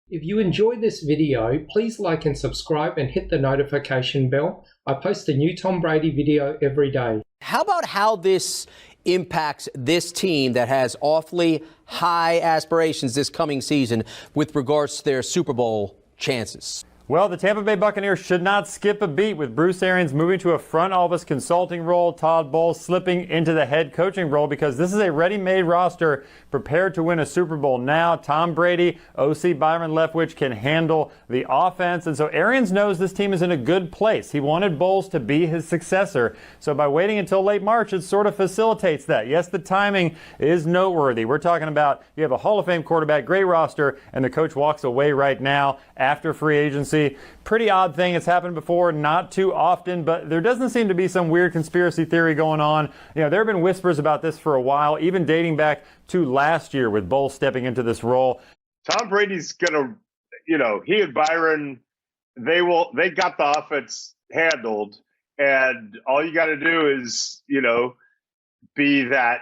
If you enjoyed this video, please like and subscribe and hit the notification bell. I post a new Tom Brady video every day. How about how this impacts this team that has awfully high aspirations this coming season with regards to their Super Bowl chances? Well, the Tampa Bay Buccaneers should not skip a beat with Bruce Arians moving to a front office consulting role, Todd Bowles slipping into the head coaching role, because this is a ready-made roster prepared to win a Super Bowl now. Tom Brady, OC Byron Leftwich can handle the offense, and so Arians knows this team is in a good place. He wanted Bowles to be his successor, so by waiting until late March, it sort of facilitates that. Yes, the timing is noteworthy. We're talking about you have a Hall of Fame quarterback, great roster, and the coach walks away right now after free agency. Pretty odd thing. It's happened before, not too often, but there doesn't seem to be some weird conspiracy theory going on. You know, there have been whispers about this for a while, even dating back to last year with Bowles stepping into this role. Tom Brady's gonna, he and Byron, they got the offense handled, and all you got to do is, be that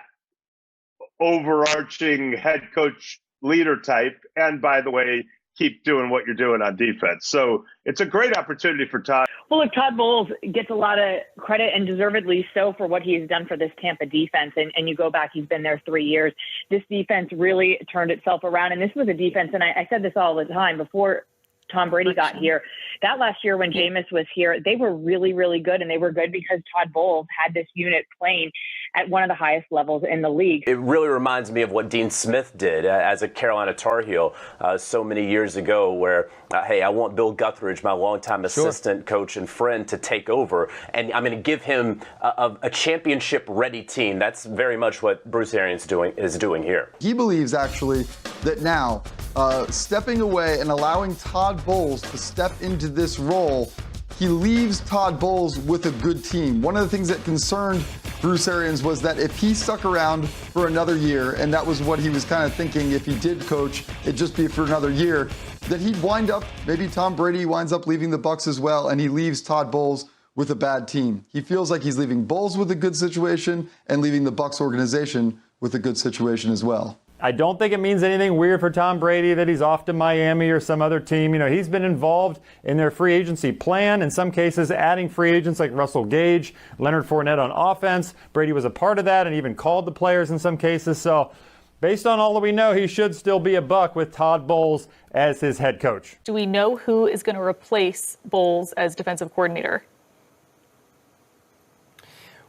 overarching head coach leader type. And by the way, keep doing what you're doing on defense. So it's a great opportunity for Todd. Well, look, Todd Bowles gets a lot of credit, and deservedly so, for what he's done for this Tampa defense. And you go back, he's been there 3 years. This defense really turned itself around. And this was a defense, and I said this all the time before Tom Brady got here, that last year when Jameis was here, they were really, really good. And they were good because Todd Bowles had this unit playing at one of the highest levels in the league. It really reminds me of what Dean Smith did as a Carolina Tar Heel so many years ago, where, hey, I want Bill Guthridge, my longtime assistant coach and friend, to take over, and I'm going to give him a championship-ready team. That's very much what Bruce Arians is doing here. He believes, actually, that now stepping away and allowing Todd Bowles to step into this role, he leaves Todd Bowles with a good team. One of the things that concerned Bruce Arians was that if he stuck around for another year, and that was what he was kind of thinking, if he did coach, it'd just be for another year, that he'd wind up, maybe Tom Brady winds up leaving the Bucs as well, and he leaves Todd Bowles with a bad team. He feels like he's leaving Bowles with a good situation and leaving the Bucs organization with a good situation as well. I don't think it means anything weird for Tom Brady that he's off to Miami or some other team. He's been involved in their free agency plan, in some cases adding free agents like Russell Gage, Leonard Fournette on offense. Brady was a part of that and even called the players in some cases. So based on all that we know, he should still be a Buck with Todd Bowles as his head coach. Do we know who is going to replace Bowles as defensive coordinator?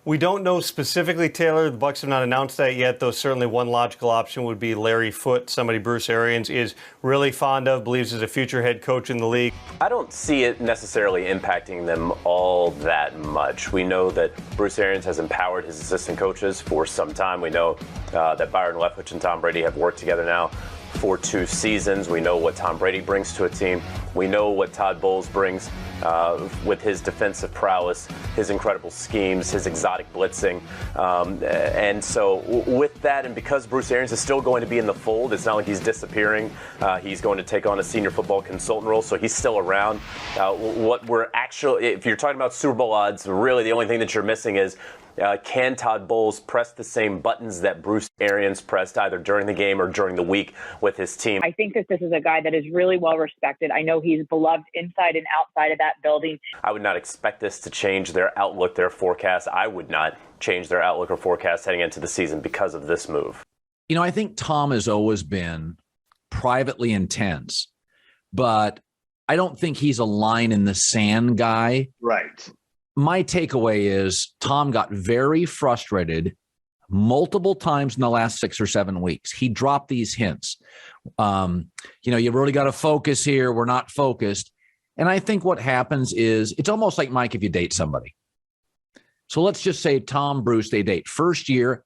We don't know specifically, Taylor. The Bucs have not announced that yet, though certainly one logical option would be Larry Foote, somebody Bruce Arians is really fond of, believes is a future head coach in the league. I don't see it necessarily impacting them all that much. We know that Bruce Arians has empowered his assistant coaches for some time. We know that Byron Leftwich and Tom Brady have worked together now for 2 seasons. We know what Tom Brady brings to a team. We know what Todd Bowles brings with his defensive prowess, his incredible schemes, his exotic blitzing. And so with that, and because Bruce Arians is still going to be in the fold, it's not like he's disappearing. He's going to take on a senior football consultant role, so he's still around. If you're talking about Super Bowl odds, really the only thing that you're missing is can Todd Bowles press the same buttons that Bruce Arians pressed either during the game or during the week with his team? I think that this is a guy that is really well respected. I know he's beloved inside and outside of that building. I would not expect this to change their outlook, their forecast. I would not change their outlook or forecast heading into the season because of this move. I think Tom has always been privately intense, but I don't think he's a line in the sand guy. Right. My takeaway is Tom got very frustrated multiple times in the last 6 or 7 weeks. He dropped these hints. You really got to focus here. We're not focused. And I think what happens is it's almost like, Mike, if you date somebody. So let's just say Tom, Bruce, they date. First year,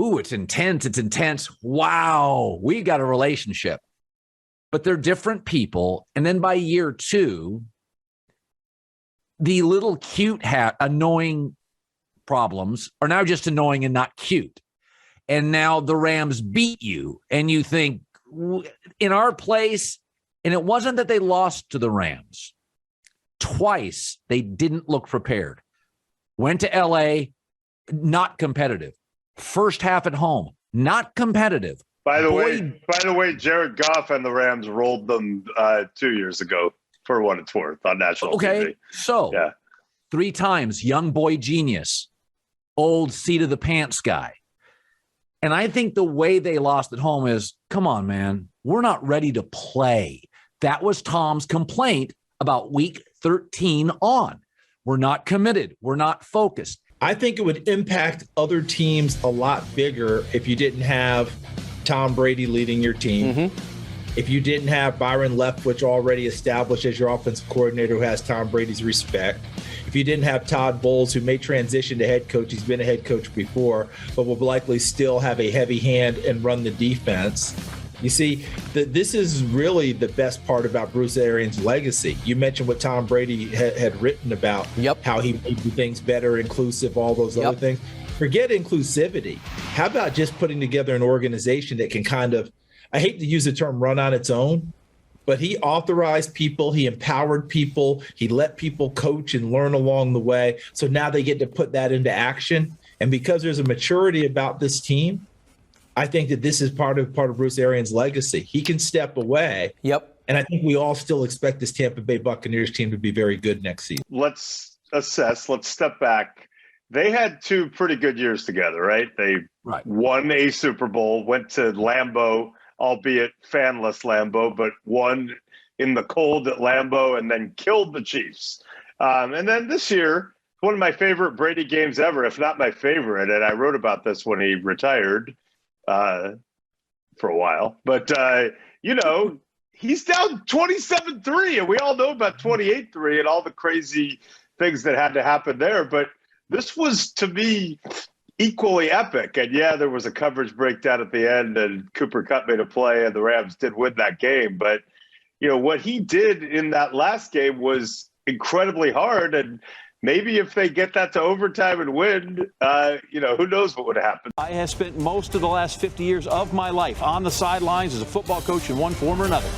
ooh, it's intense. It's intense. Wow, we got a relationship. But they're different people. And then by year 2, the little cute annoying problems are now just annoying and not cute. And now the Rams beat you. And you think, in our place, and it wasn't that they lost to the Rams. Twice, they didn't look prepared. Went to L.A., not competitive. First half at home, not competitive. By the way, Jared Goff and the Rams rolled them 2 years ago for what it's worth on national TV. So 3 times young boy genius, old seat of the pants guy. And I think the way they lost at home is, come on, man, we're not ready to play. That was Tom's complaint about week 13 on. We're not committed. We're not focused. I think it would impact other teams a lot bigger if you didn't have Tom Brady leading your team. If you didn't have Byron Leftwich already established as your offensive coordinator who has Tom Brady's respect. If you didn't have Todd Bowles, who may transition to head coach, he's been a head coach before, but will likely still have a heavy hand and run the defense. You see, this is really the best part about Bruce Arians' legacy. You mentioned what Tom Brady had written about how he made things better, inclusive, all those other things. Forget inclusivity. How about just putting together an organization that can kind of, I hate to use the term run on its own, but he authorized people, he empowered people, he let people coach and learn along the way. So now they get to put that into action. And because there's a maturity about this team, I think that this is part of Bruce Arians' legacy. He can step away. And I think we all still expect this Tampa Bay Buccaneers team to be very good next season. Let's assess. Let's step back. They had 2 pretty good years together, right? They won a Super Bowl, went to Lambeau, albeit fanless Lambeau, but won in the cold at Lambeau and then killed the Chiefs. And then this year, one of my favorite Brady games ever, if not my favorite, and I wrote about this when he retired for a while. But, he's down 27-3, and we all know about 28-3 and all the crazy things that had to happen there. But this was, to me, equally epic. And there was a coverage breakdown at the end, and Cooper Kupp made a play, and the Rams did win that game. But, what he did in that last game was incredibly hard. And maybe if they get that to overtime and win, who knows what would happen. I have spent most of the last 50 years of my life on the sidelines as a football coach in one form or another.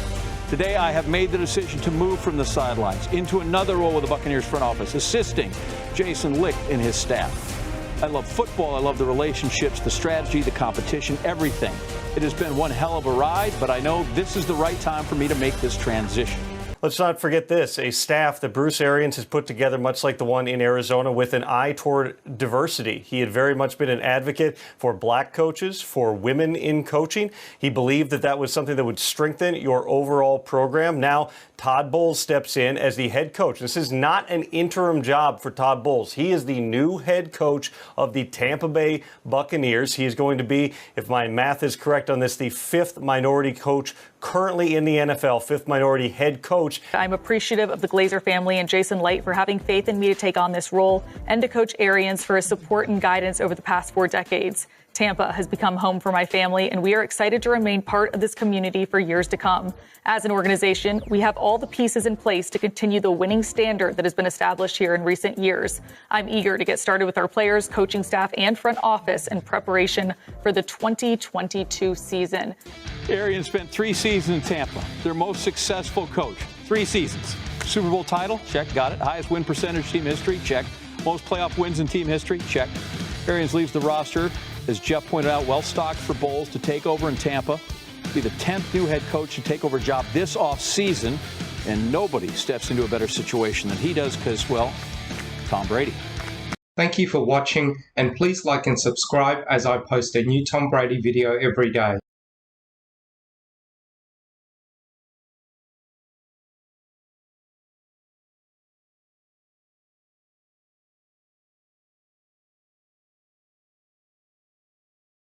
Today, I have made the decision to move from the sidelines into another role with the Buccaneers front office, assisting Jason Licht and his staff. I love football. I love the relationships, the strategy, the competition, everything. It has been one hell of a ride, but I know this is the right time for me to make this transition. Let's not forget this, a staff that Bruce Arians has put together, much like the one in Arizona, with an eye toward diversity. He had very much been an advocate for black coaches, for women in coaching. He believed that that was something that would strengthen your overall program. Now, Todd Bowles steps in as the head coach. This is not an interim job for Todd Bowles. He is the new head coach of the Tampa Bay Buccaneers. He is going to be, if my math is correct on this, the 5th minority coach currently in the NFL, 5th minority head coach. I'm appreciative of the Glazer family and Jason Licht for having faith in me to take on this role, and to Coach Arians for his support and guidance over the past 4 decades. Tampa has become home for my family, and we are excited to remain part of this community for years to come. As an organization, we have all the pieces in place to continue the winning standard that has been established here in recent years. I'm eager to get started with our players, coaching staff, and front office in preparation for the 2022 season. Arians spent 3 seasons in Tampa, their most successful coach. 3 seasons. Super Bowl title, check, got it. Highest win percentage team history, check. Most playoff wins in team history, check. Arians leaves the roster, as Jeff pointed out, well stocked for Bowles to take over in Tampa. Be the 10th new head coach to take over a job this offseason, and nobody steps into a better situation than he does because, well, Tom Brady. Thank you for watching, and please like and subscribe as I post a new Tom Brady video every day.